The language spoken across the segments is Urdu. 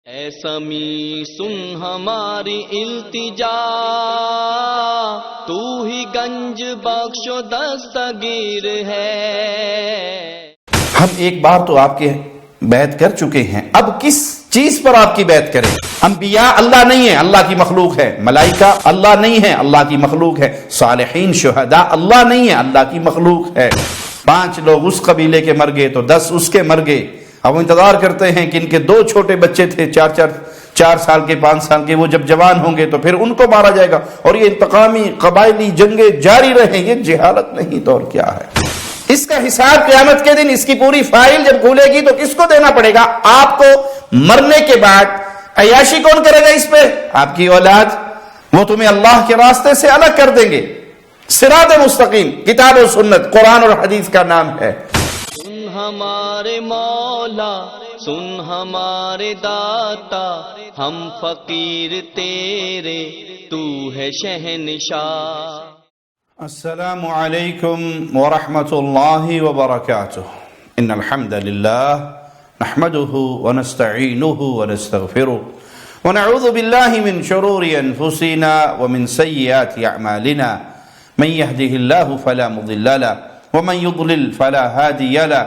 اے سمیع سن ہماری التجا، تو ہی گنج بخش و دستگیر ہے۔ ہم ایک بار تو آپ کے بیعت کر چکے ہیں، اب کس چیز پر آپ کی بیعت کریں؟ انبیاء اللہ نہیں ہے، اللہ کی مخلوق ہے۔ ملائکہ اللہ نہیں ہے، اللہ کی مخلوق ہے۔ صالحین شہداء اللہ نہیں ہے، اللہ کی مخلوق ہے۔ 5 لوگ اس قبیلے کے مر گئے تو 10 اس کے مر گئے۔ اب انتظار کرتے ہیں کہ ان کے 2 چھوٹے بچے تھے، 4 سال کے 5 سال کے، وہ جب جوان ہوں گے تو پھر ان کو مارا جائے گا، اور یہ انتقامی قبائلی جنگیں جاری رہیں۔ یہ جہالت نہیں تو اور کیا ہے؟ اس کا حساب قیامت کے دن، اس کی پوری فائل جب کھلے گی تو کس کو دینا پڑے گا؟ آپ کو مرنے کے بعد عیاشی کون کرے گا اس پہ؟ آپ کی اولاد، وہ تمہیں اللہ کے راستے سے الگ کر دیں گے۔ صراط مستقیم کتاب و سنت قرآن اور حدیث کا نام ہے۔ سن ہمارے مولا، سن ہمارے داتا، ہم فقیر تیرے، تو ہے شہنشاہ۔ السلام علیکم ورحمۃ اللہ وبرکاتہ۔ ان الحمد للہ نحمده ونستعینه ونستغفره ونعوذ باللہ من شرور انفسنا ومن سیئات اعمالنا، من يهده الله فلا مضل له ومن يضلل فلا هادي له،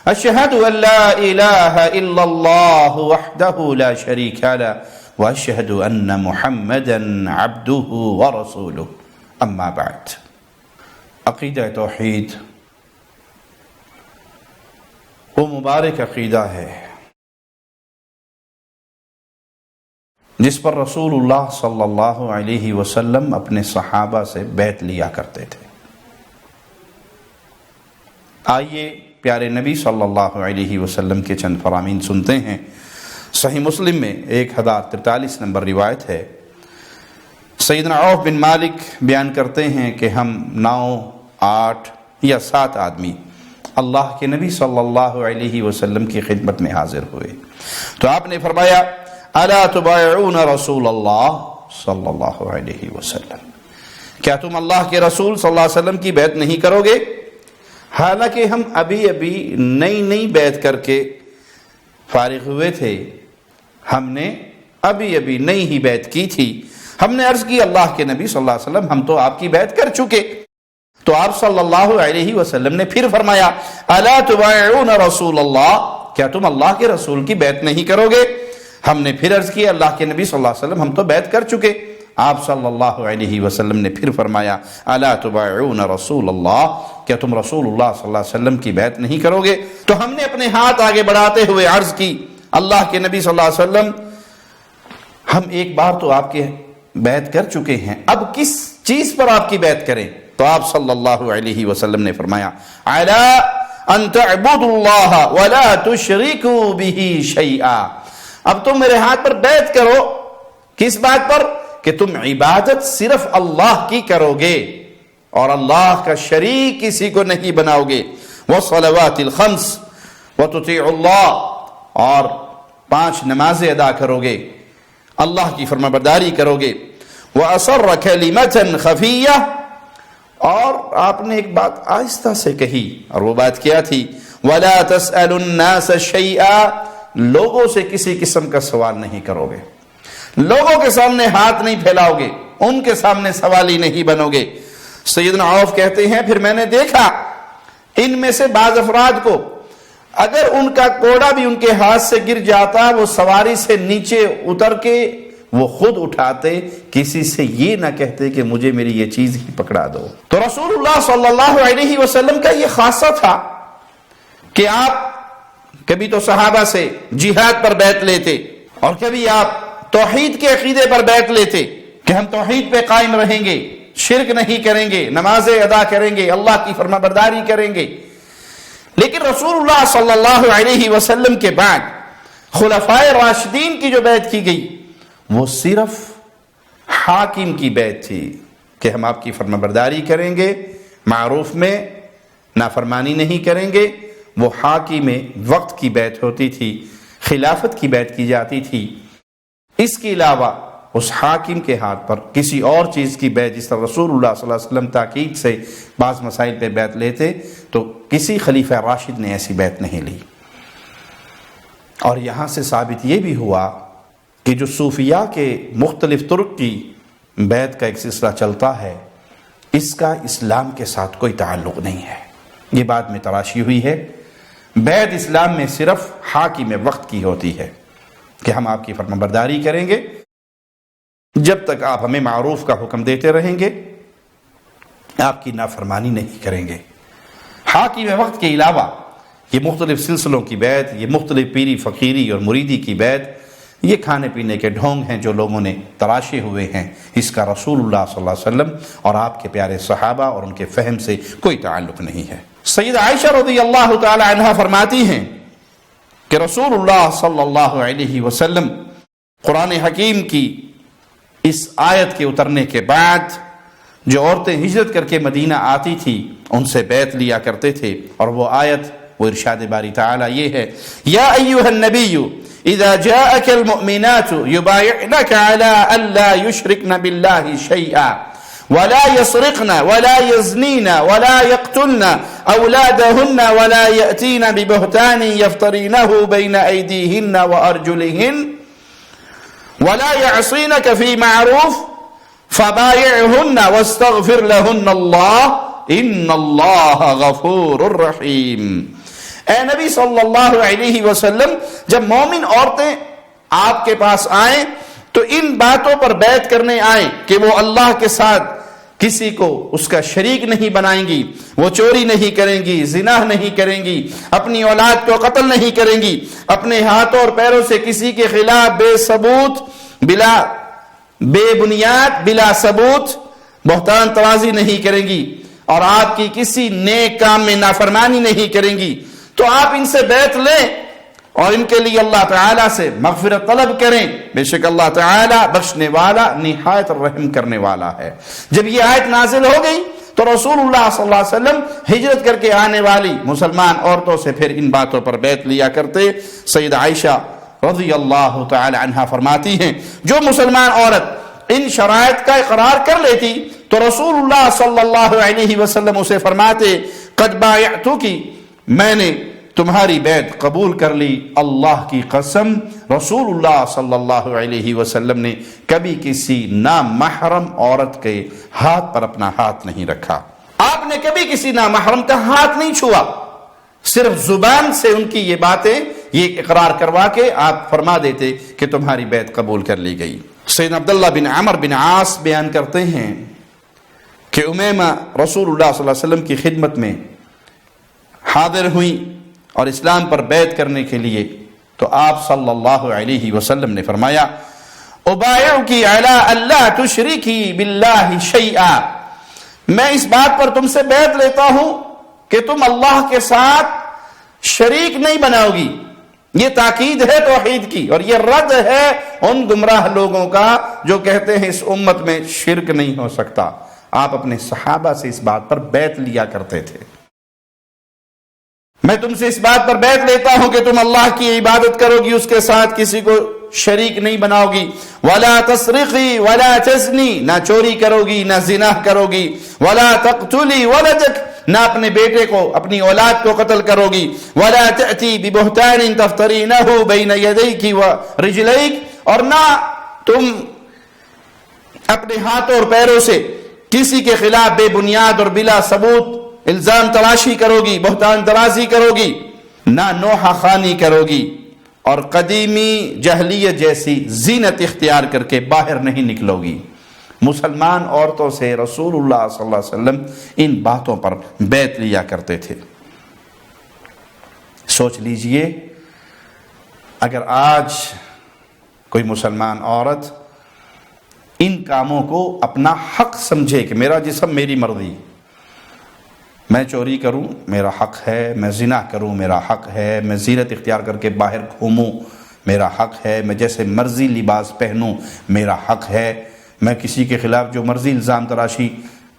اشهد ان لا اله الا الله وحده لا شريك له واشهد ان محمدا عبده ورسوله، اما بعد۔ عقیدہ توحید وہ مبارک عقیدہ ہے جس پر رسول اللہ صلی اللہ علیہ وسلم اپنے صحابہ سے بیعت لیا کرتے تھے۔ آئیے پیارے نبی صلی اللہ علیہ وسلم کے چند فرامین سنتے ہیں۔ صحیح مسلم میں 1043 نمبر روایت ہے۔ سیدنا عوف بن مالک بیان کرتے ہیں کہ ہم 9، 8 یا 7 آدمی اللہ کے نبی صلی اللہ علیہ وسلم کی خدمت میں حاضر ہوئے تو آپ نے فرمایا، الا تبایعون رسول اللہ صلی اللہ علیہ وسلم، کیا تم اللہ کے رسول صلی اللہ علیہ وسلم کی بیعت نہیں کرو گے؟ حالانکہ ہم ابھی نئی بیعت کر کے فارغ ہوئے تھے، ہم نے ابھی نئی ہی بیعت کی تھی۔ ہم نے عرض کی، اللہ کے نبی صلی اللہ علیہ وسلم ہم تو آپ کی بیعت کر چکے۔ تو آپ صلی اللہ علیہ وسلم نے پھر فرمایا، الا تبایعون رسول اللہ، کیا تم اللہ کے رسول کی بیعت نہیں کرو گے؟ ہم نے پھر عرض کی، اللہ کے نبی صلی اللہ علیہ وسلم ہم تو بیعت کر چکے۔ آپ صلی اللہ علیہ وسلم نے پھر فرمایا، الا تبایعون رسول اللہ، کیا تم رسول اللہ صلی اللہ علیہ وسلم کی بیعت نہیں کرو گے؟ تو ہم نے اپنے ہاتھ آگے بڑھاتے ہوئے عرض کی، اللہ کے نبی صلی اللہ علیہ وسلم ہم ایک بار تو آپ کے بیعت کر چکے ہیں، اب کس چیز پر آپ کی بیعت کریں؟ تو آپ صلی اللہ علیہ وسلم نے فرمایا، علی ان تعبدوا اللہ ولا تشرکوا بہ شیئا، اب تم میرے ہاتھ پر بیعت کرو، کس بات پر؟ کہ تم عبادت صرف اللہ کی کرو گے اور اللہ کا شریک کسی کو نہیں بناؤ گے، والصلوات الخمس وتطیعوا اللہ، اور 5 نمازیں ادا کرو گے، اللہ کی فرمانبرداری کرو گے، وَأَصَرَّ كَلِمَةً خَفِيَّةً، اور آپ نے ایک بات آہستہ سے کہی، اور وہ بات کیا تھی؟ وَلَا تَسْأَلُ النَّاسَ شَيْئًا، لوگوں سے کسی قسم کا سوال نہیں کرو گے، لوگوں کے سامنے ہاتھ نہیں پھیلاؤ گے، ان کے سامنے سوالی نہیں بنو گے۔ سیدنا عوف کہتے ہیں، پھر میں نے دیکھا ان میں سے بعض افراد کو اگر ان کا کوڑا بھی ان کے ہاتھ سے گر جاتا، وہ سواری سے نیچے اتر کے وہ خود اٹھاتے، کسی سے یہ نہ کہتے کہ مجھے میری یہ چیز ہی پکڑا دو۔ تو رسول اللہ صلی اللہ علیہ وسلم کا یہ خاصہ تھا کہ آپ کبھی تو صحابہ سے جہاد پر بیعت لیتے، اور کبھی آپ توحید کے عقیدے پر بیعت لیتے کہ ہم توحید پہ قائم رہیں گے، شرک نہیں کریں گے، نمازیں ادا کریں گے، اللہ کی فرمانبرداری کریں گے۔ لیکن رسول اللہ صلی اللہ علیہ وسلم کے بعد خلفائے راشدین کی جو بیعت کی گئی، وہ صرف حاکم کی بیعت تھی کہ ہم آپ کی فرمانبرداری کریں گے، معروف میں نافرمانی نہیں کریں گے۔ وہ حاکم وقت کی بیعت ہوتی تھی، خلافت کی بیعت کی جاتی تھی۔ اس کے علاوہ اس حاکم کے ہاتھ پر کسی اور چیز کی بیعت، جس طرح رسول اللہ صلی اللہ علیہ وسلم تاکید سے بعض مسائل پہ بیعت لیتے، تو کسی خلیفہ راشد نے ایسی بیعت نہیں لی۔ اور یہاں سے ثابت یہ بھی ہوا کہ جو صوفیاء کے مختلف طرق کی بیعت کا ایک سلسلہ چلتا ہے، اس کا اسلام کے ساتھ کوئی تعلق نہیں ہے، یہ بات میں تراشی ہوئی ہے۔ بیعت اسلام میں صرف حاکم وقت کی ہوتی ہے کہ ہم آپ کی فرمانبرداری کریں گے جب تک آپ ہمیں معروف کا حکم دیتے رہیں گے، آپ کی نافرمانی نہیں کریں گے۔ حاکم وقت کے علاوہ یہ مختلف سلسلوں کی بیعت، یہ مختلف پیری فقیری اور مریدی کی بیعت، یہ کھانے پینے کے ڈھونگ ہیں جو لوگوں نے تراشے ہوئے ہیں، اس کا رسول اللہ صلی اللہ علیہ وسلم اور آپ کے پیارے صحابہ اور ان کے فہم سے کوئی تعلق نہیں ہے۔ سیدہ عائشہ رضی اللہ تعالی عنہا فرماتی ہیں کہ رسول اللہ صلی اللہ علیہ وسلم قرآن حکیم کی اس آیت کے اترنے کے بعد جو عورتیں ہجرت کر کے مدینہ آتی تھی ان سے بیعت لیا کرتے تھے، اور وہ آیت، وہ ارشاد باری تعالیٰ یہ ہے، یا ایھا النبی اذا جاءك المؤمنات يبايعنك على الا يشركن بالله شيئا ولا يسرقن ولا يزنين ولا يقتلن اولادهن ولا يأتين ببهتان يفترينه بين ايديهن وارجلهن ولا يعصينك في معروف فبايعهن واستغفر لهن الله ان الله غفور رحيم۔ اے نبی صلی اللہ علیہ وسلم، جب مومن عورتیں آپ کے پاس آئیں تو ان باتوں پر بیعت کرنے آئیں کہ وہ اللہ کے ساتھ کسی کو اس کا شریک نہیں بنائیں گی، وہ چوری نہیں کریں گی، زنا نہیں کریں گی، اپنی اولاد کو قتل نہیں کریں گی، اپنے ہاتھوں اور پیروں سے کسی کے خلاف بے ثبوت، بے بنیاد، بلا ثبوت بہتان طرازی نہیں کریں گی، اور آپ کی کسی نیک کام میں نافرمانی نہیں کریں گی، تو آپ ان سے بیعت لیں اور ان کے لیے اللہ تعالیٰ سے مغفرت طلب کریں، بے شک اللہ تعالیٰ بخشنے والا نہایت رحم کرنے والا ہے۔ جب یہ آیت نازل ہو گئی تو رسول اللہ صلی اللہ علیہ وسلم ہجرت کر کے آنے والی مسلمان عورتوں سے پھر ان باتوں پر بیعت لیا کرتے۔ سیدہ عائشہ رضی اللہ تعالی عنہا فرماتی ہیں جو مسلمان عورت ان شرائط کا اقرار کر لیتی تو رسول اللہ صلی اللہ علیہ وسلم اسے فرماتے، قد بایعتکی، میں نے تمہاری بیعت قبول کر لی، اللہ کی قسم رسول اللہ صلی اللہ علیہ وسلم نے کبھی کسی نامحرم عورت کے ہاتھ پر اپنا ہاتھ نہیں رکھا، آپ نے کبھی کسی نامحرم کا ہاتھ نہیں چھوا، صرف زبان سے ان کی یہ باتیں یہ اقرار کروا کے آپ فرما دیتے کہ تمہاری بیعت قبول کر لی گئی۔ سیدنا عبداللہ بن عمر بن عاص بیان کرتے ہیں کہ امیمہ رسول اللہ صلی اللہ علیہ وسلم کی خدمت میں حاضر ہوئی اور اسلام پر بیعت کرنے کے لیے، تو آپ صلی اللہ علیہ وسلم نے فرمایا، ابایعکی علی اللہ تشرکی باللہ شیئا، میں اس بات پر تم سے بیعت لیتا ہوں کہ تم اللہ کے ساتھ شریک نہیں بناؤ گی۔ یہ تاکید ہے توحید کی، اور یہ رد ہے ان گمراہ لوگوں کا جو کہتے ہیں اس امت میں شرک نہیں ہو سکتا۔ آپ اپنے صحابہ سے اس بات پر بیعت لیا کرتے تھے، میں تم سے اس بات پر بیعت لیتا ہوں کہ تم اللہ کی عبادت کرو گی، اس کے ساتھ کسی کو شریک نہیں بناؤ گی، ولا تسرقی ولا تزنی، نہ چوری کرو گی نہ زنا کرو گی، ولا تقتلی ولدک، نہ اپنے بیٹے کو اپنی اولاد کو قتل کرو گی، ولا تأتی ببہتان تفترینہ بین یدیک ورجلیک، اور نہ تم اپنے ہاتھوں اور پیروں سے کسی کے خلاف بے بنیاد اور بلا ثبوت الزام تراشی کرو گی، بہتان درازی کرو گی، نہ نوحہ خوانی کرو گی، اور قدیمی جہلیت جیسی زینت اختیار کر کے باہر نہیں نکلو گی۔ مسلمان عورتوں سے رسول اللہ صلی اللہ علیہ وسلم ان باتوں پر بیعت لیا کرتے تھے۔ سوچ لیجئے اگر آج کوئی مسلمان عورت ان کاموں کو اپنا حق سمجھے کہ میرا جسم میری مرضی، میں چوری کروں میرا حق ہے، میں زنا کروں میرا حق ہے، میں زینت اختیار کر کے باہر گھوموں میرا حق ہے، میں جیسے مرضی لباس پہنوں میرا حق ہے، میں کسی کے خلاف جو مرضی الزام تراشی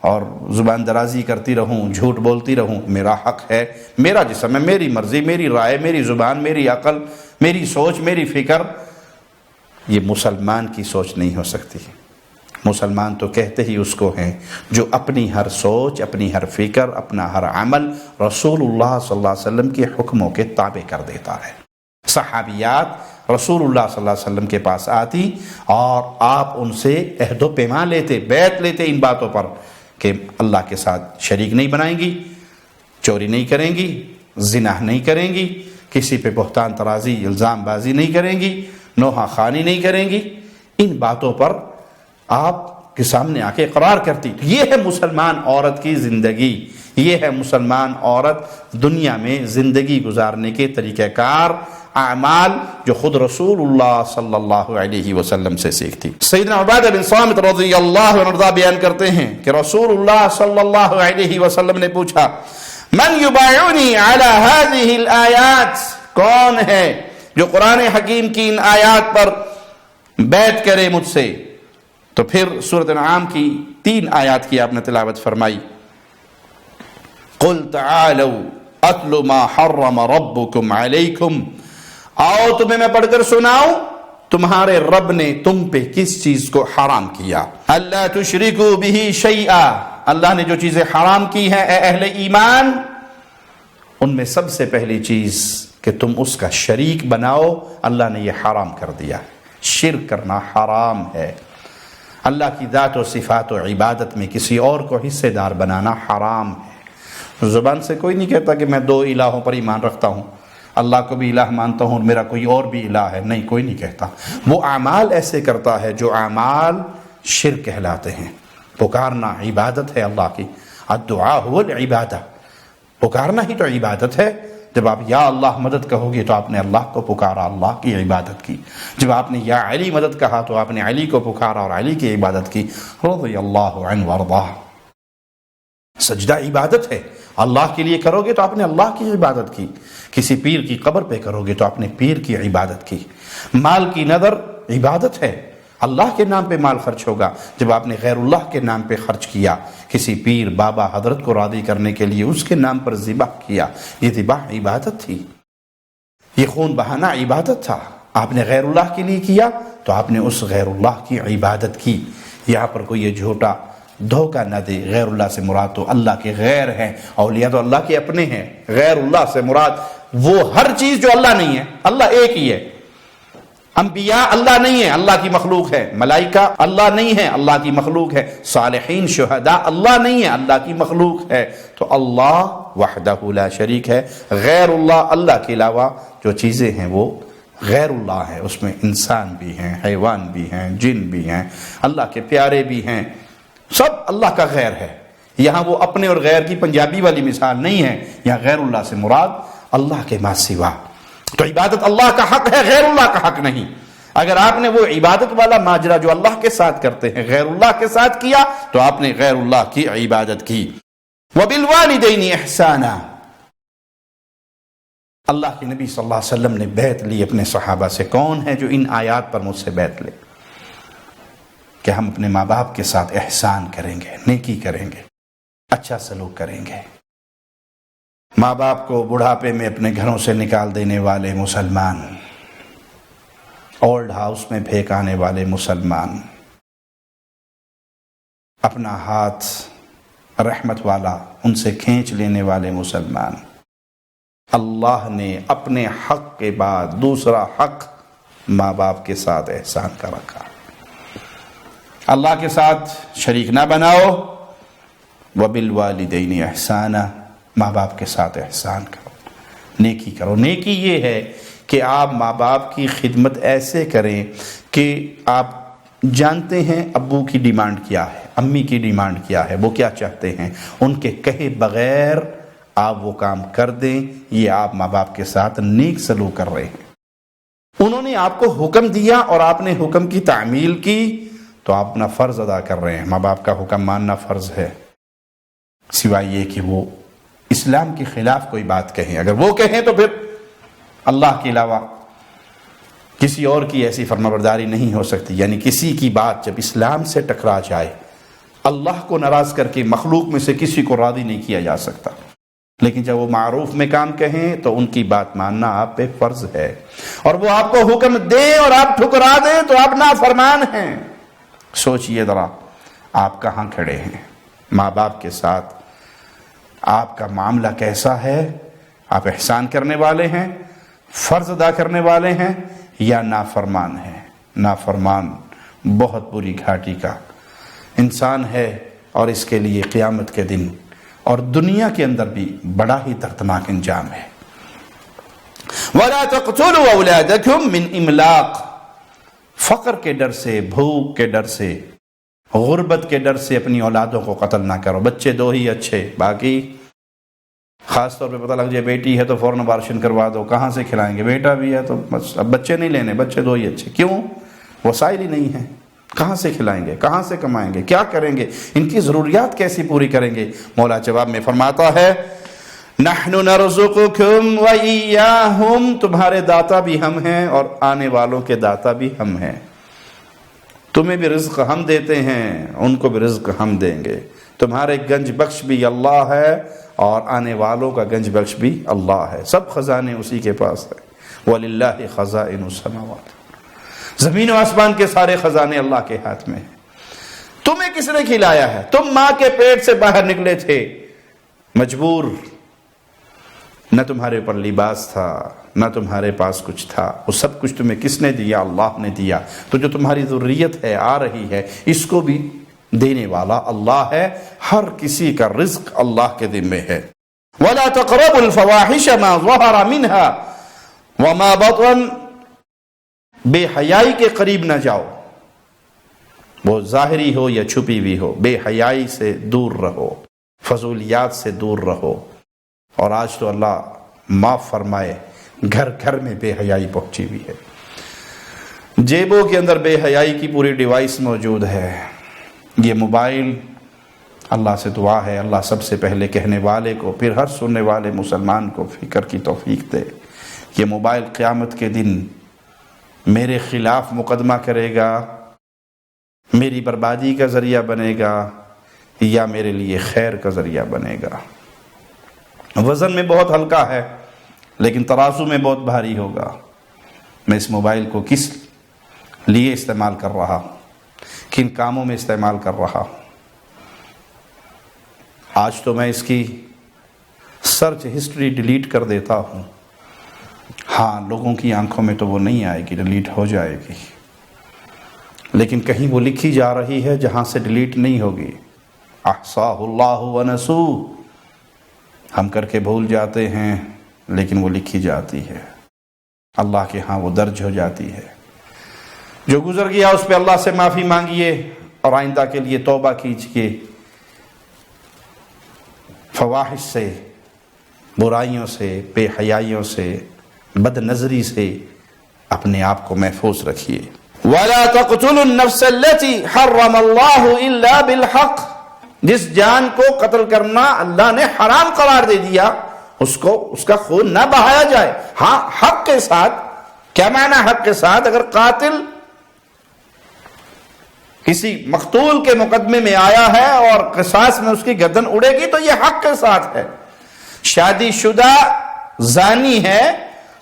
اور زبان درازی کرتی رہوں، جھوٹ بولتی رہوں میرا حق ہے، میرا جسم ہے، میری مرضی، میری رائے، میری زبان، میری عقل، میری سوچ، میری فکر۔ یہ مسلمان کی سوچ نہیں ہو سکتی۔ مسلمان تو کہتے ہی اس کو ہیں جو اپنی ہر سوچ، اپنی ہر فکر، اپنا ہر عمل رسول اللہ صلی اللہ علیہ وسلم کے حکموں کے تابع کر دیتا ہے۔ صحابیات رسول اللہ صلی اللہ علیہ وسلم کے پاس آتی اور آپ ان سے عہد و پیمان لیتے، بیعت لیتے ان باتوں پر کہ اللہ کے ساتھ شریک نہیں بنائیں گی، چوری نہیں کریں گی، زنا نہیں کریں گی، کسی پہ بہتان ترازی الزام بازی نہیں کریں گی، نوحہ خوانی نہیں کریں گی. ان باتوں پر آپ کے سامنے آ کے اقرار کرتی. یہ ہے مسلمان عورت کی زندگی، یہ ہے مسلمان عورت دنیا میں زندگی گزارنے کے طریقہ کار، اعمال جو خود رسول اللہ صلی اللہ علیہ وسلم سے سیکھتی. سیدنا عبادہ بن صامت رضی اللہ عنہ بیان کرتے ہیں کہ رسول اللہ صلی اللہ علیہ وسلم نے پوچھا من یبایعنی علی هذه الآیات، کون ہے جو قرآن حکیم کی ان آیات پر بیعت کرے مجھ سے؟ تو پھر سورۃ انعام کی 3 آیات کی آپ نے تلاوت فرمائی. قل تعالوا اتل ما حرم ربکم علیکم، آؤ تمہیں میں پڑھ کر سناؤں تمہارے رب نے تم پہ کس چیز کو حرام کیا. اللہ تشرکوا بہ شیئا، اللہ نے جو چیزیں حرام کی ہیں اے اہل ایمان، ان میں سب سے پہلی چیز کہ تم اس کا شریک بناؤ، اللہ نے یہ حرام کر دیا. شرک کرنا حرام ہے. اللہ کی ذات و صفات و عبادت میں کسی اور کو حصے دار بنانا حرام ہے. زبان سے کوئی نہیں کہتا کہ میں 2 الہوں پر ایمان رکھتا ہوں، اللہ کو بھی الہ مانتا ہوں اور میرا کوئی اور بھی الہ ہے. نہیں، کوئی نہیں کہتا. وہ اعمال ایسے کرتا ہے جو اعمال شرک کہلاتے ہیں. پکارنا عبادت ہے اللہ کی. الدعاء هو العبادہ، پکارنا ہی تو عبادت ہے. جب آپ یا اللہ مدد کہو گے تو آپ نے اللہ کو پکارا، اللہ کی عبادت کی. جب آپ نے یا علی مدد کہا تو آپ نے علی کو پکارا اور علی کی عبادت کی. رضی اللہ عنہ وارضاہ. سجدہ عبادت ہے، اللہ کے لیے کرو گے تو آپ نے اللہ کی عبادت کی. کسی پیر کی قبر پہ کرو گے تو آپ نے پیر کی عبادت کی. مال کی نذر عبادت ہے، اللہ کے نام پہ مال خرچ ہوگا. جب آپ نے غیر اللہ کے نام پہ خرچ کیا، کسی پیر بابا حضرت کو راضی کرنے کے لیے اس کے نام پر ذبح کیا، یہ ذبح عبادت تھی. یہ خون بہانا عبادت تھا. آپ نے غیر اللہ کے لیے کیا تو آپ نے اس غیر اللہ کی عبادت کی. یہاں پر کوئی یہ جھوٹا دھوکہ نہ دے. غیر اللہ سے مراد تو اللہ کے غیر ہیں، اولیاء تو اللہ کے اپنے ہیں. غیر اللہ سے مراد وہ ہر چیز جو اللہ نہیں ہے. اللہ ایک ہی ہے. انبیاء اللہ نہیں ہے، اللہ کی مخلوق ہے. ملائکہ اللہ نہیں ہے، اللہ کی مخلوق ہے. صالحین شہداء اللہ نہیں ہے، اللہ کی مخلوق ہے. تو اللہ وحدہ لا شریک ہے. غیر اللہ، اللہ کے علاوہ جو چیزیں ہیں وہ غیر اللہ ہے. اس میں انسان بھی ہیں، حیوان بھی ہیں، جن بھی ہیں، اللہ کے پیارے بھی ہیں. سب اللہ کا غیر ہے. یہاں وہ اپنے اور غیر کی پنجابی والی مثال نہیں ہے. یہاں غیر اللہ سے مراد اللہ کے ما سوا. تو عبادت اللہ کا حق ہے، غیر اللہ کا حق نہیں. اگر آپ نے وہ عبادت والا ماجرا جو اللہ کے ساتھ کرتے ہیں غیر اللہ کے ساتھ کیا تو آپ نے غیر اللہ کی عبادت کی. وَبِالْوَالِدَيْنِ إِحْسَانًا، اللہ کے نبی صلی اللہ علیہ وسلم نے بیعت لی اپنے صحابہ سے. کون ہے جو ان آیات پر مجھ سے بیعت لے کہ ہم اپنے ماں باپ کے ساتھ احسان کریں گے، نیکی کریں گے، اچھا سلوک کریں گے. ماں باپ کو بڑھاپے میں اپنے گھروں سے نکال دینے والے مسلمان، اولڈ ہاؤس میں پھینکانے والے مسلمان، اپنا ہاتھ رحمت والا ان سے کھینچ لینے والے مسلمان. اللہ نے اپنے حق کے بعد دوسرا حق ماں باپ کے ساتھ احسان کا رکھا. اللہ کے ساتھ شریک نہ بناؤ. وَبِالْوَالِدَيْنِ إِحْسَانًا، ماں باپ کے ساتھ احسان کرو، نیکی کرو. نیکی یہ ہے کہ آپ ماں باپ کی خدمت ایسے کریں کہ آپ جانتے ہیں ابو کی ڈیمانڈ کیا ہے، امی کی ڈیمانڈ کیا ہے، وہ کیا چاہتے ہیں، ان کے کہے بغیر آپ وہ کام کر دیں. یہ آپ ماں باپ کے ساتھ نیک سلوک کر رہے ہیں. انہوں نے آپ کو حکم دیا اور آپ نے حکم کی تعمیل کی تو آپ اپنا فرض ادا کر رہے ہیں. ماں باپ کا حکم ماننا فرض ہے، سوائے یہ کہ وہ اسلام کے خلاف کوئی بات کہیں. اگر وہ کہیں تو پھر اللہ کے علاوہ کسی اور کی ایسی فرمانبرداری نہیں ہو سکتی. یعنی کسی کی بات جب اسلام سے ٹکرا جائے، اللہ کو ناراض کر کے مخلوق میں سے کسی کو راضی نہیں کیا جا سکتا. لیکن جب وہ معروف میں کام کہیں تو ان کی بات ماننا آپ پہ فرض ہے. اور وہ آپ کو حکم دیں اور آپ ٹھکرا دیں تو آپ نافرمان ہیں. سوچئے ذرا آپ کہاں کھڑے ہیں. ماں باپ کے ساتھ آپ کا معاملہ کیسا ہے؟ آپ احسان کرنے والے ہیں؟ فرض ادا کرنے والے ہیں یا نافرمان ہیں. نافرمان بہت بری گھاٹی کا انسان ہے اور اس کے لیے قیامت کے دن اور دنیا کے اندر بھی بڑا ہی دردناک انجام ہے. وَلَا تَقْتُلُوا أَوْلَادَكُمْ مِنْ إِمْلَاقٍ، فقر کے ڈر سے، بھوک کے ڈر سے، غربت کے ڈر سے اپنی اولادوں کو قتل نہ کرو. بچے دو ہی اچھے، باقی خاص طور پہ پتہ لگ جائے بیٹی ہے تو فوراً ابارشن کروا دو، کہاں سے کھلائیں گے؟ بیٹا بھی ہے تو بس اب بچے نہیں لینے، بچے دو ہی اچھے. کیوں؟ وسائل ہی نہیں ہیں، کہاں سے کھلائیں گے؟ کہاں سے کمائیں گے؟ کیا کریں گے؟ ان کی ضروریات کیسی پوری کریں گے؟ مولا جواب میں فرماتا ہے نحن نرزقکم وإیاہم، تمہارے داتا بھی ہم ہیں اور آنے والوں کے داتا بھی ہم ہیں. تمہیں بھی رزق ہم دیتے ہیں، ان کو بھی رزق ہم دیں گے. تمہارے گنج بخش بھی اللہ ہے اور آنے والوں کا گنج بخش بھی اللہ ہے. سب خزانے اسی کے پاس ہیں. وَلِلَّهِ خَزَائِنُ السَّمَاوَاتِ، زمین و آسمان کے سارے خزانے اللہ کے ہاتھ میں ہیں. تمہیں کس نے کھلایا ہے؟ تم ماں کے پیٹ سے باہر نکلے تھے مجبور، نہ تمہارے اوپر لباس تھا، نہ تمہارے پاس کچھ تھا. وہ سب کچھ تمہیں کس نے دیا؟ اللہ نے دیا. تو جو تمہاری ذریت ہے آ رہی ہے، اس کو بھی دینے والا اللہ ہے. ہر کسی کا رزق اللہ کے ذمے ہے. وَلَا تَقْرَبُوا الْفَوَاحِشَ مَا ظَهَرَ مِنْهَا وَمَا بَطَنَ، بے حیائی کے قریب نہ جاؤ، وہ ظاہری ہو یا چھپی ہوئی ہو. بے حیائی سے دور رہو، فضولیات سے دور رہو. اور آج تو اللہ معاف فرمائے گھر گھر میں بے حیائی پہنچی ہوئی ہے. جیبوں کے اندر بے حیائی کی پوری ڈیوائس موجود ہے. یہ موبائل، اللہ سے دعا ہے اللہ سب سے پہلے کہنے والے کو پھر ہر سننے والے مسلمان کو فکر کی توفیق دے. یہ موبائل قیامت کے دن میرے خلاف مقدمہ کرے گا، میری بربادی کا ذریعہ بنے گا یا میرے لیے خیر کا ذریعہ بنے گا. وزن میں بہت ہلکا ہے لیکن ترازو میں بہت بھاری ہوگا. میں اس موبائل کو کس لیے استعمال کر رہا ہوں، کن کاموں میں استعمال کر رہا ہوں. آج تو میں اس کی سرچ ہسٹری ڈیلیٹ کر دیتا ہوں. ہاں، لوگوں کی آنکھوں میں تو وہ نہیں آئے گی، ڈیلیٹ ہو جائے گی، لیکن کہیں وہ لکھی جا رہی ہے جہاں سے ڈیلیٹ نہیں ہوگی. احصاہ اللہ ونسوہ، ہم کر کے بھول جاتے ہیں لیکن وہ لکھی جاتی ہے، اللہ کے ہاں وہ درج ہو جاتی ہے. جو گزر گیا اس پہ اللہ سے معافی مانگیے اور آئندہ کے لیے توبہ کیجیے. فواحش سے، برائیوں سے، بے حیائیوں سے، بد نظری سے اپنے آپ کو محفوظ رکھیے. وَلَا تَقْتُلُوا النَّفْسَ الَّتِي حَرَّمَ اللَّهُ إِلَّا بِالْحَقِّ، جس جان کو قتل کرنا اللہ نے حرام قرار دے دیا اس کو، اس کا خون نہ بہایا جائے. ہاں، حق کے ساتھ. کیا معنی حق کے ساتھ؟ اگر قاتل کسی مقتول کے مقدمے میں آیا ہے اور قصاص میں اس کی گردن اڑے گی تو یہ حق کے ساتھ ہے. شادی شدہ زانی ہے،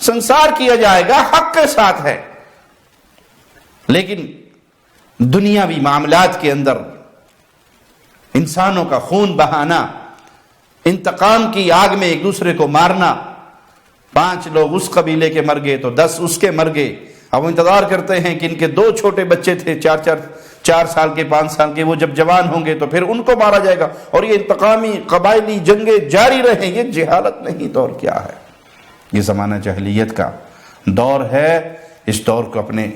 سنسار کیا جائے گا، حق کے ساتھ ہے. لیکن دنیاوی معاملات کے اندر انسانوں کا خون بہانا، انتقام کی آگ میں ایک دوسرے کو مارنا، 5 لوگ اس قبیلے کے مر گئے تو 10 اس کے مر گئے. اب وہ انتظار کرتے ہیں کہ ان کے 2 چھوٹے بچے تھے 4 سال کے 5 سال کے، وہ جب جوان ہوں گے تو پھر ان کو مارا جائے گا. اور یہ انتقامی قبائلی جنگیں جاری رہیں. یہ جہالت نہیں تو اور کیا ہے؟ یہ زمانہ جاہلیت کا دور ہے. اس دور کو اپنے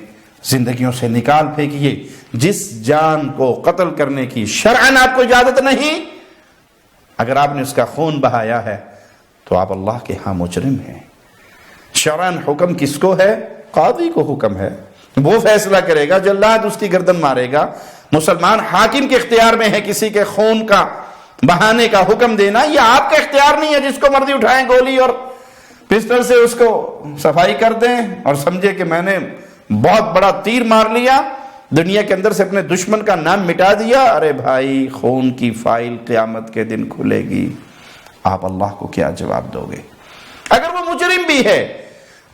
زندگیوں سے نکال پھینکیے. جس جان کو قتل کرنے کی شرعاً آپ کو اجازت نہیں، اگر آپ نے اس کا خون بہایا ہے تو آپ اللہ کے ہاں مجرم ہیں. شرعاً حکم کس کو ہے؟ قاضی کو حکم ہے، وہ فیصلہ کرے گا. جلاد اس کی گردن مارے گا. مسلمان حاکم کے اختیار میں ہے کسی کے خون کا بہانے کا حکم دینا. یہ آپ کا اختیار نہیں ہے. جس کو مرضی اٹھائیں گولی اور پسٹل سے اس کو صفائی کر دیں اور سمجھے کہ میں نے بہت بڑا تیر مار لیا، دنیا کے اندر سے اپنے دشمن کا نام مٹا دیا. ارے بھائی، خون کی فائل قیامت کے دن کھلے گی. آپ اللہ کو کیا جواب دو گے؟ اگر وہ مجرم بھی ہے،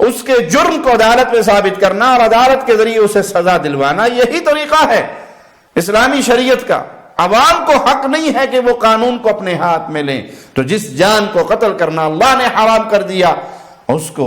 اس کے جرم کو عدالت میں ثابت کرنا اور عدالت کے ذریعے اسے سزا دلوانا، یہی طریقہ ہے اسلامی شریعت کا. عوام کو حق نہیں ہے کہ وہ قانون کو اپنے ہاتھ میں لیں. تو جس جان کو قتل کرنا اللہ نے حرام کر دیا، اس کو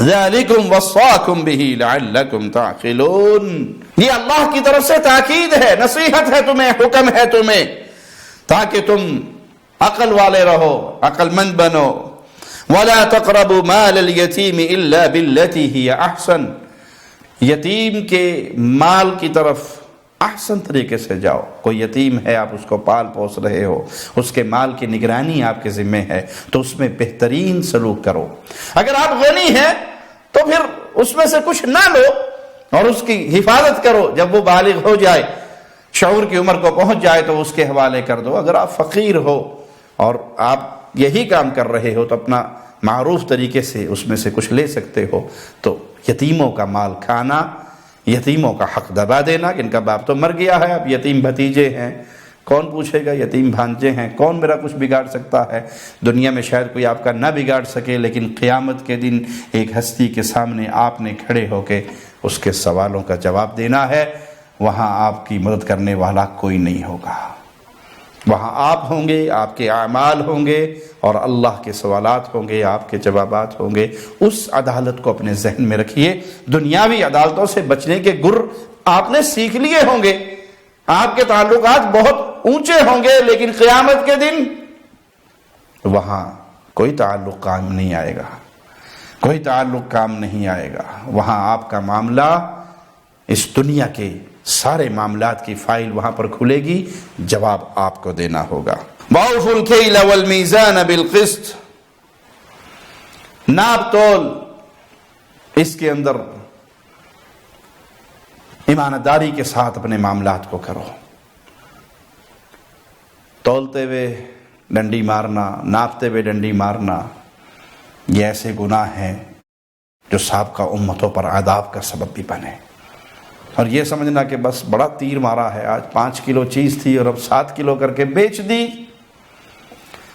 ذَلِكُمْ وَصَّاكُمْ بِهِ لَعَلَّكُمْ تَعْقِلُونَ، یہ اللہ کی طرف سے تاکید ہے، نصیحت ہے تمہیں، حکم ہے تمہیں، تاکہ تم عقل والے رہو، عقل مند بنو۔ وَلَا تَقْرَبُوا مَالَ الْيَتِيمِ إِلَّا بِالَّتِي هِيَ أَحْسَنُ، یتیم کے مال کی طرف احسن طریقے سے جاؤ۔ کوئی یتیم ہے، آپ اس کو پال پوس رہے ہو، اس کے مال کی نگرانی آپ کے ذمہ ہے، تو اس میں بہترین سلوک کرو۔ اگر آپ غنی ہیں تو پھر اس میں سے کچھ نہ لو اور اس کی حفاظت کرو، جب وہ بالغ ہو جائے، شعور کی عمر کو پہنچ جائے تو اس کے حوالے کر دو۔ اگر آپ فقیر ہو اور آپ یہی کام کر رہے ہو تو اپنا معروف طریقے سے اس میں سے کچھ لے سکتے ہو۔ تو یتیموں کا مال کھانا، یتیموں کا حق دبا دینا، ان کا باپ تو مر گیا ہے، اب یتیم بھتیجے ہیں، کون پوچھے گا، یتیم بھانجے ہیں، کون میرا کچھ بگاڑ سکتا ہے؟ دنیا میں شاید کوئی آپ کا نہ بگاڑ سکے، لیکن قیامت کے دن ایک ہستی کے سامنے آپ نے کھڑے ہو کے اس کے سوالوں کا جواب دینا ہے۔ وہاں آپ کی مدد کرنے والا کوئی نہیں ہوگا، وہاں آپ ہوں گے، آپ کے اعمال ہوں گے اور اللہ کے سوالات ہوں گے، آپ کے جوابات ہوں گے۔ اس عدالت کو اپنے ذہن میں رکھیے۔ دنیاوی عدالتوں سے بچنے کے گر آپ نے سیکھ لیے ہوں گے، آپ کے تعلقات بہت اونچے ہوں گے، لیکن قیامت کے دن وہاں کوئی تعلق کام نہیں آئے گا، کوئی تعلق کام نہیں آئے گا۔ وہاں آپ کا معاملہ، اس دنیا کے سارے معاملات کی فائل وہاں پر کھلے گی، جواب آپ کو دینا ہوگا۔ وَأَوْفُوا الْكَيْلَ وَالْمِيزَانَ بِالْقِسْطِ، ناپ تول اس کے اندر ایمانداری کے ساتھ اپنے معاملات کو کرو۔ تولتے ہوئے ڈنڈی مارنا، ناپتے ہوئے ڈنڈی مارنا، یہ ایسے گناہ ہیں جو سابقہ امتوں پر عذاب کا سبب بھی بنے۔ اور یہ سمجھنا کہ بس بڑا تیر مارا ہے، آج 5 کلو چیز تھی اور اب 7 کلو کر کے بیچ دی۔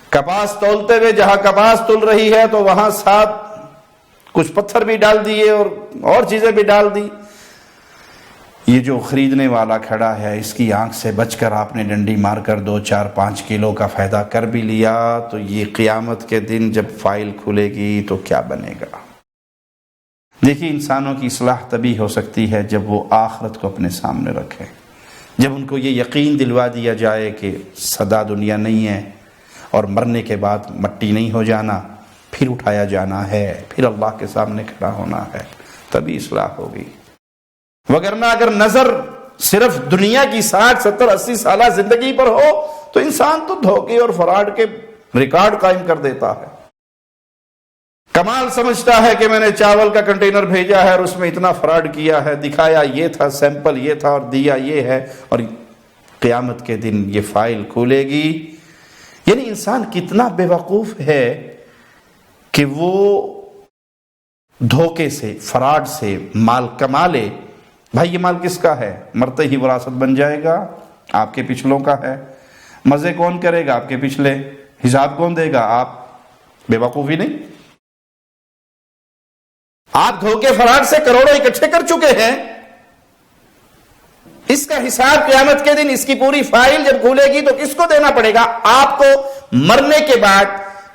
کپاس تولتے ہوئے جہاں کپاس تل رہی ہے تو وہاں 7 کچھ پتھر بھی ڈال دیے اور چیزیں بھی ڈال دی۔ یہ جو خریدنے والا کھڑا ہے، اس کی آنکھ سے بچ کر آپ نے ڈنڈی مار کر 2 4 5 کلو کا فائدہ کر بھی لیا، تو یہ قیامت کے دن جب فائل کھلے گی تو کیا بنے گا؟ دیکھیے، انسانوں کی اصلاح تبھی ہو سکتی ہے جب وہ آخرت کو اپنے سامنے رکھیں، جب ان کو یہ یقین دلوا دیا جائے کہ سدا دنیا نہیں ہے اور مرنے کے بعد مٹی نہیں ہو جانا، پھر اٹھایا جانا ہے، پھر اللہ کے سامنے کھڑا ہونا ہے، تبھی اصلاح ہوگی۔ وگرنہ اگر نظر صرف دنیا کی 60 70 80 سالہ زندگی پر ہو تو انسان تو دھوکے اور فراڈ کے ریکارڈ قائم کر دیتا ہے۔ کمال سمجھتا ہے کہ میں نے چاول کا کنٹینر بھیجا ہے اور اس میں اتنا فراڈ کیا ہے، دکھایا یہ تھا، سیمپل یہ تھا اور دیا یہ ہے، اور قیامت کے دن یہ فائل کھولے گی۔ یعنی انسان کتنا بے وقوف ہے کہ وہ دھوکے سے، فراڈ سے مال کما لے۔ بھائی یہ مال کس کا ہے؟ مرتے ہی وراثت بن جائے گا، آپ کے پچھلوں کا ہے۔ مزے کون کرے گا؟ آپ کے پچھلے۔ حساب کون دے گا؟ آپ۔ بے وقوفی نہیں؟ آپ دھوکے فراڈ سے کروڑوں اکٹھے کر چکے ہیں، اس کا حساب قیامت کے دن، اس کی پوری فائل جب کھولے گی تو کس کو دینا پڑے گا؟ آپ کو۔ مرنے کے بعد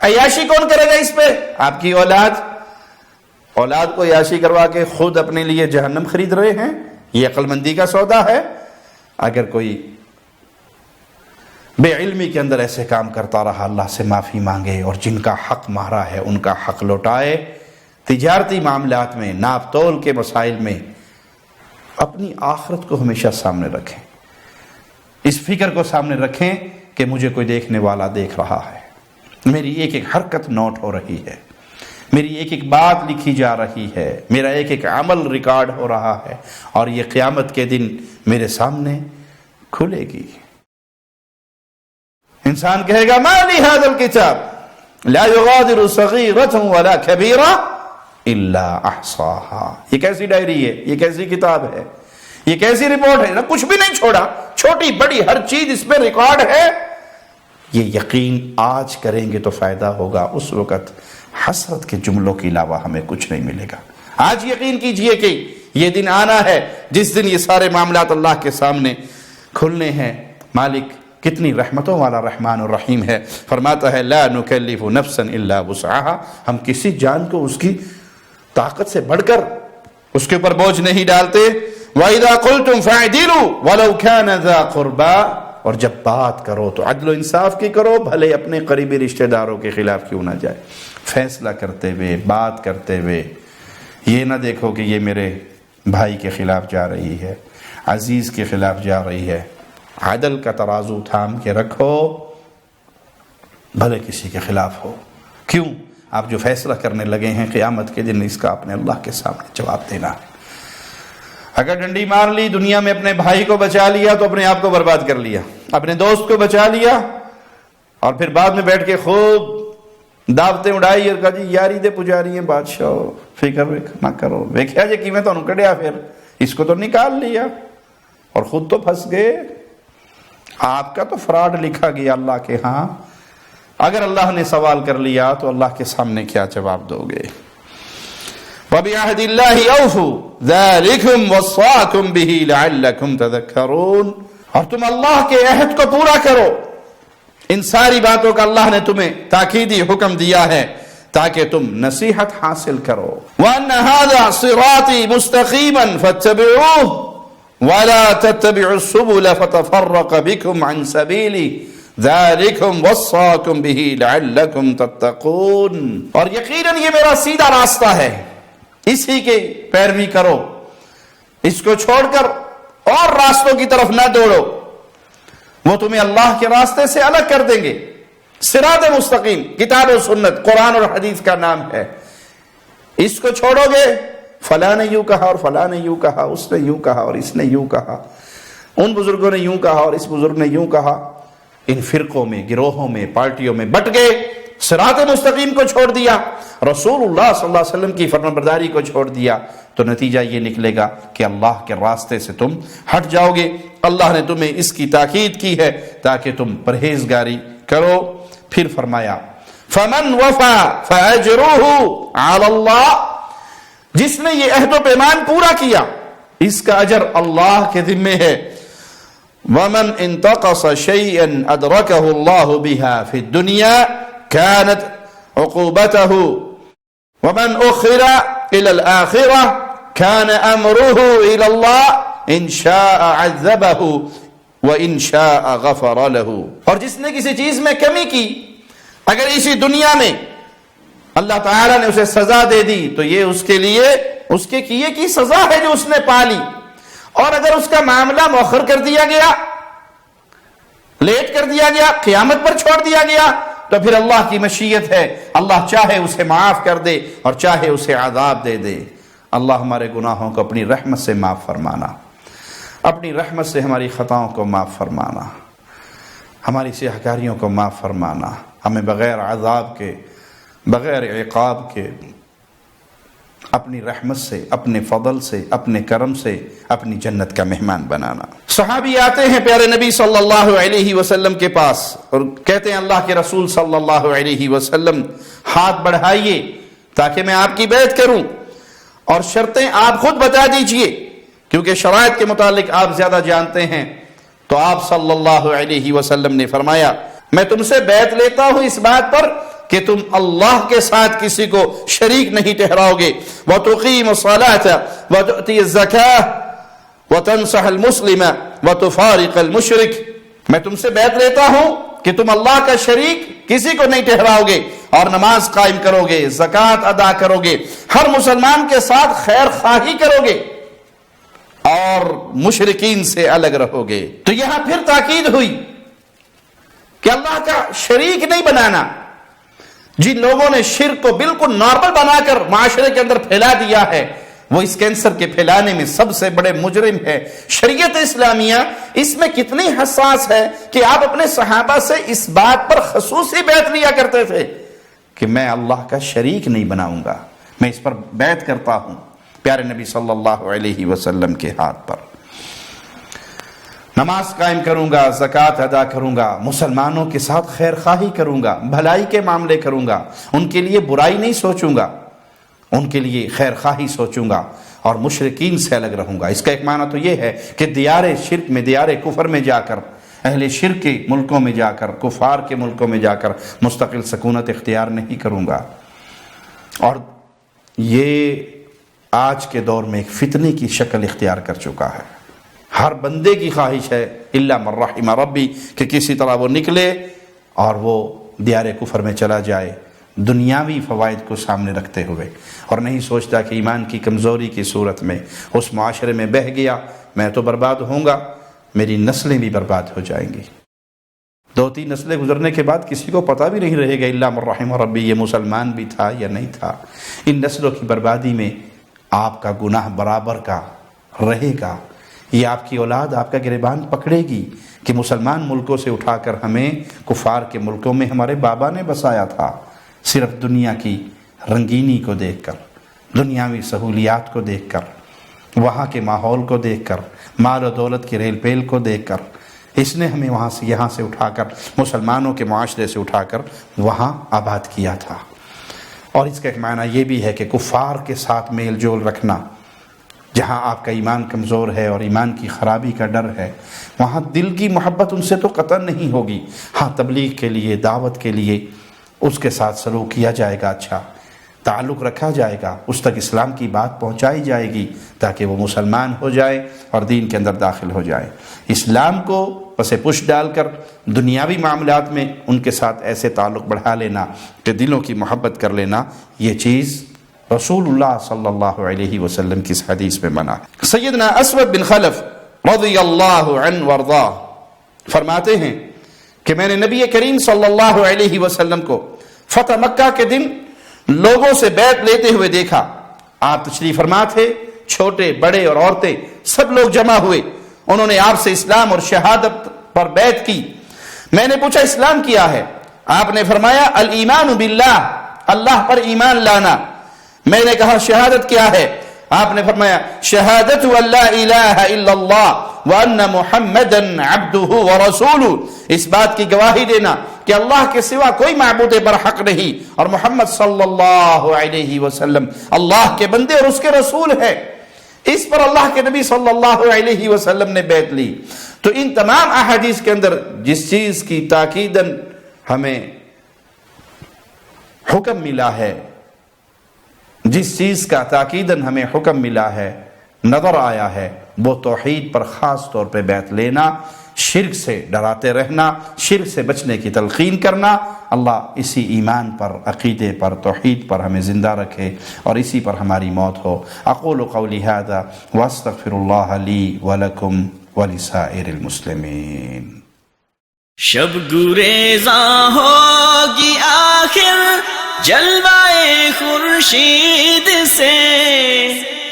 عیاشی کون کرے گا اس پہ؟ آپ کی اولاد۔ اولاد کو عیاشی کروا کے خود اپنے لیے جہنم خرید رہے ہیں، یہ عقل مندی کا سودا ہے؟ اگر کوئی بے علمی کے اندر ایسے کام کرتا رہا، اللہ سے معافی مانگے اور جن کا حق مارا ہے ان کا حق لوٹائے۔ تجارتی معاملات میں، ناپ تول کے مسائل میں اپنی آخرت کو ہمیشہ سامنے رکھیں، اس فکر کو سامنے رکھیں کہ مجھے کوئی دیکھنے والا دیکھ رہا ہے، میری ایک ایک حرکت نوٹ ہو رہی ہے، میری ایک ایک بات لکھی جا رہی ہے، میرا ایک ایک عمل ریکارڈ ہو رہا ہے، اور یہ قیامت کے دن میرے سامنے کھلے گی۔ انسان کہے گا ما لی ھذا الکتاب لا یغادر صغیرۃ ولا کبیرۃ الا احصاها، یہ کیسی ڈائری ہے، یہ کیسی کتاب ہے، یہ کیسی رپورٹ ہے، نہ کچھ بھی نہیں چھوڑا، چھوٹی بڑی ہر چیز اس میں ریکارڈ ہے۔ یہ یقین آج کریں گے تو فائدہ ہوگا، اس وقت حسرت کے جملوں کے علاوہ ہمیں کچھ نہیں ملے گا۔ آج یقین کیجئے کہ یہ دن آنا ہے جس دن یہ سارے معاملات اللہ کے سامنے کھلنے ہیں۔ مالک کتنی رحمتوں والا رحمان الرحیم ہے. فرماتا ہے لا نکلف نفسا الا وسعها، ہم کسی جان کو اس کی طاقت سے بڑھ کر اس کے اوپر بوجھ نہیں ڈالتے. وَإِذَا قُلْتُمْ فَاعْدِلُوا وَلَوْ كَانَ ذَا قُرْبَى، اور جب بات کرو تو عدل و انصاف کی کرو، بھلے اپنے قریبی رشتہ داروں کے خلاف کیوں نہ جائے. فیصلہ کرتے ہوئے، بات کرتے ہوئے یہ نہ دیکھو کہ یہ میرے بھائی کے خلاف جا رہی ہے، عزیز کے خلاف جا رہی ہے. عدل کا ترازو تھام کے رکھو، بھلے کسی کے خلاف ہو. کیوں؟ آپ جو فیصلہ کرنے لگے ہیں قیامت کے دن اس کا اپنے اللہ کے سامنے جواب دینا. اگر ڈنڈی مار لی، دنیا میں اپنے بھائی کو بچا لیا تو اپنے آپ کو برباد کر لیا، اپنے دوست کو بچا لیا، اور پھر بعد میں بیٹھ کے خوب دعوتیں اڑائی اور کہا جی یاری دے پجاری ہیں بادشاہ، فکر نہ کرو، ویکھیا جی کیویں تانوں کڈیا، پھر اس کو تو نکال لیا اور خود تو پھنس گئے. آپ کا تو فراڈ لکھا گیا اللہ کے ہاں. اگر اللہ نے سوال کر لیا تو اللہ کے سامنے کیا جواب دو گے؟ وَبِعَهْدِ اللَّهِ أَوْفُوا ذَلِكُمْ وَصَّاكُمْ بِهِ لَعَلَّكُمْ تَذَكَّرُونَ، اور تم اللہ کے عہد کو پورا کرو. ان ساری باتوں کا اللہ نے تمہیں تاکیدی حکم دیا ہے تاکہ تم نصیحت حاصل کرو. وَأَنَّ هَذَا صِرَاطِي مُسْتَقِيمًا فَاتَّبِعُوهُ وَلَا تَتَّبِعُوا السُّبُلَ فَتَفَرَّقَ بِكُمْ عَنْ سَبِيلِهِ ذَلِكُمْ وَصَّاكُمْ بِهِ لَعَلَّكُمْ تَتَّقُونَ، اور یقیناً یہ میرا سیدھا راستہ ہے، اسی کے پیروی کرو، اس کو چھوڑ کر اور راستوں کی طرف نہ دوڑو، وہ تمہیں اللہ کے راستے سے الگ کر دیں گے. صراط مستقیم کتاب و سنت قرآن اور حدیث کا نام ہے. اس کو چھوڑو گے فلاں نے یوں کہا اور فلاں نے یوں کہا، اس نے یوں کہا اور اس نے یوں کہا، ان بزرگوں نے یوں کہا اور اس بزرگ نے یوں کہا. ان فرقوں میں، گروہوں میں، پارٹیوں میں بٹ گئے، صراط مستقیم کو چھوڑ دیا، رسول اللہ صلی اللہ علیہ وسلم کی فرمانبرداری کو چھوڑ دیا، تو نتیجہ یہ نکلے گا کہ اللہ کے راستے سے تم ہٹ جاؤ گے. اللہ نے تمہیں اس کی تاکید کی ہے تاکہ تم پرہیزگاری کرو. پھر فرمایا فَمَنْ وَفَى فَأَجْرُهُ عَلَى اللَّهِ، جس نے یہ عہد و پیمان پورا کیا اس کا اجر اللہ کے ذمے ہے. وَمَنْ انتقص شَيْئًا أَدْرَكَهُ اللَّهُ بِهَا فِي الدُّنْيَا كَانَتْ عُقُوبَتَهُ وَمَنْ أُخِّرَ إِلَى الْآخِرَةِ كَانَ أَمْرُهُ إِلَى اللَّهِ إِنْ شَاءَ عَذَّبَهُ وَإِنْ شَاءَ غَفَرَ لَهُ، اور جس نے کسی چیز میں کمی کی، اگر اسی دنیا میں اللہ تعالیٰ نے اسے سزا دے دی تو یہ اس کے لیے اس کے کیے کی سزا ہے جو اس نے پالی، اور اگر اس کا معاملہ مؤخر کر دیا گیا، لیٹ کر دیا گیا، قیامت پر چھوڑ دیا گیا، تو پھر اللہ کی مشیت ہے، اللہ چاہے اسے معاف کر دے اور چاہے اسے عذاب دے دے. اللہ ہمارے گناہوں کو اپنی رحمت سے معاف فرمانا، اپنی رحمت سے ہماری خطاؤں کو معاف فرمانا، ہماری سیاہکاریوں کو معاف فرمانا، ہمیں بغیر عذاب کے، بغیر عقاب کے، اپنی رحمت سے، اپنے فضل سے، اپنے کرم سے اپنی جنت کا مہمان بنانا. صحابی آتے ہیں پیارے نبی صلی اللہ علیہ وسلم کے پاس اور کہتے ہیں اللہ کے رسول صلی اللہ علیہ وسلم ہاتھ بڑھائیے تاکہ میں آپ کی بیعت کروں، اور شرطیں آپ خود بتا دیجئے کیونکہ شرائط کے متعلق آپ زیادہ جانتے ہیں. تو آپ صلی اللہ علیہ وسلم نے فرمایا میں تم سے بیعت لیتا ہوں اس بات پر کہ تم اللہ کے ساتھ کسی کو شریک نہیں ٹھہراؤ گے. وَتُقِيمُ الصَّلَاةَ وَتُؤْتِيَ الزَّكَاةَ وَتَنْصَحَ الْمُسْلِمَ وَتُفَارِقَ الْمُشْرِكَ، میں تم سے بیعت لیتا ہوں کہ تم اللہ کا شریک کسی کو نہیں ٹھہراؤ گے، اور نماز قائم کرو گے، زکوٰۃ ادا کرو گے، ہر مسلمان کے ساتھ خیر خواہی کرو گے، اور مشرکین سے الگ رہو گے. تو یہاں پھر تاکید ہوئی کہ اللہ کا شریک نہیں بنانا. جن لوگوں نے شرک کو بالکل نارمل بنا کر معاشرے کے اندر پھیلا دیا ہے وہ اس کینسر کے پھیلانے میں سب سے بڑے مجرم ہے. شریعت اسلامیہ اس میں کتنی حساس ہے کہ آپ اپنے صحابہ سے اس بات پر خصوصی بیعت لیا کرتے تھے کہ میں اللہ کا شریک نہیں بناؤں گا، میں اس پر بیعت کرتا ہوں پیارے نبی صلی اللہ علیہ وسلم کے ہاتھ پر. نماز قائم کروں گا، زکوٰۃ ادا کروں گا، مسلمانوں کے ساتھ خیر خواہی کروں گا، بھلائی کے معاملے کروں گا، ان کے لیے برائی نہیں سوچوں گا، ان کے لیے خیر خواہی سوچوں گا، اور مشرکین سے الگ رہوں گا. اس کا ایک معنی تو یہ ہے کہ دیار شرک میں، دیار کفر میں جا کر اہل شرک کے ملکوں میں جا کر، کفار کے ملکوں میں جا کر مستقل سکونت اختیار نہیں کروں گا۔ اور یہ آج کے دور میں ایک فتنے کی شکل اختیار کر چکا ہے۔ ہر بندے کی خواہش ہے الا من رحم ربی کہ کسی طرح وہ نکلے اور وہ دیار کفر میں چلا جائے، دنیاوی فوائد کو سامنے رکھتے ہوئے، اور نہیں سوچتا کہ ایمان کی کمزوری کی صورت میں اس معاشرے میں بہہ گیا میں تو برباد ہوں گا، میری نسلیں بھی برباد ہو جائیں گی۔ 2-3 نسلیں گزرنے کے بعد کسی کو پتہ بھی نہیں رہے گا الا من رحم ربی یہ مسلمان بھی تھا یا نہیں تھا۔ ان نسلوں کی بربادی میں آپ کا گناہ برابر کا رہے گا۔ یہ آپ کی اولاد آپ کا گریبان پکڑے گی کہ مسلمان ملکوں سے اٹھا کر ہمیں کفار کے ملکوں میں ہمارے بابا نے بسایا تھا، صرف دنیا کی رنگینی کو دیکھ کر، دنیاوی سہولیات کو دیکھ کر، وہاں کے ماحول کو دیکھ کر، مال و دولت کی ریل پیل کو دیکھ کر، اس نے ہمیں وہاں سے یہاں سے اٹھا کر مسلمانوں کے معاشرے سے اٹھا کر وہاں آباد کیا تھا۔ اور اس کا ایک معنی یہ بھی ہے کہ کفار کے ساتھ میل جول رکھنا، جہاں آپ کا ایمان کمزور ہے اور ایمان کی خرابی کا ڈر ہے، وہاں دل کی محبت ان سے تو قطع نہیں ہوگی، ہاں تبلیغ کے لیے، دعوت کے لیے اس کے ساتھ سلوک کیا جائے گا، اچھا تعلق رکھا جائے گا، اس تک اسلام کی بات پہنچائی جائے گی تاکہ وہ مسلمان ہو جائے اور دین کے اندر داخل ہو جائے۔ اسلام کو پس پش ڈال کر دنیاوی معاملات میں ان کے ساتھ ایسے تعلق بڑھا لینا کہ دلوں کی محبت کر لینا، یہ چیز رسول اللہ صلی اللہ علیہ وسلم کی اس حدیث میں منع ہے۔ سیدنا اسود بن خلف رضی اللہ عنہ وارضاہ فرماتے ہیں کہ میں نے نبی کریم صلی اللہ علیہ وسلم کو فتح مکہ کے دن لوگوں سے بیعت لیتے ہوئے دیکھا۔ آپ تشریف فرما تھے، چھوٹے بڑے اور عورتیں سب لوگ جمع ہوئے، انہوں نے آپ سے اسلام اور شہادت پر بیعت کی۔ میں نے پوچھا اسلام کیا ہے؟ آپ نے فرمایا الایمان باللہ، اللہ پر ایمان لانا۔ میں نے کہا شہادت کیا ہے؟ آپ نے فرمایا شہادت ان لا الہ الا اللہ وان محمدا عبدہ ورسولہ، اس بات کی گواہی دینا کہ اللہ کے سوا کوئی معبود برحق نہیں اور محمد صلی اللہ علیہ وسلم اللہ کے بندے اور اس کے رسول ہے۔ اس پر اللہ کے نبی صلی اللہ علیہ وسلم نے بیعت لی۔ تو ان تمام احادیث کے اندر جس چیز کی تاکیداً ہمیں حکم ملا ہے، جس چیز کا تاکیداً ہمیں حکم ملا ہے، نظر آیا ہے، وہ توحید پر خاص طور پہ بیعت لینا، شرک سے ڈراتے رہنا، شرک سے بچنے کی تلقین کرنا۔ اللہ اسی ایمان پر، عقیدے پر، توحید پر ہمیں زندہ رکھے اور اسی پر ہماری موت ہو۔ اقول قولی ھذا واستغفر اللہ لی ولکم ولسائر المسلمین۔ شب گریزاں ہوگی آخر جلوائے خورشید سے،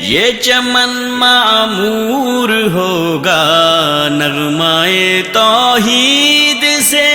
یہ چمن معمور ہوگا نغمائے توحید سے۔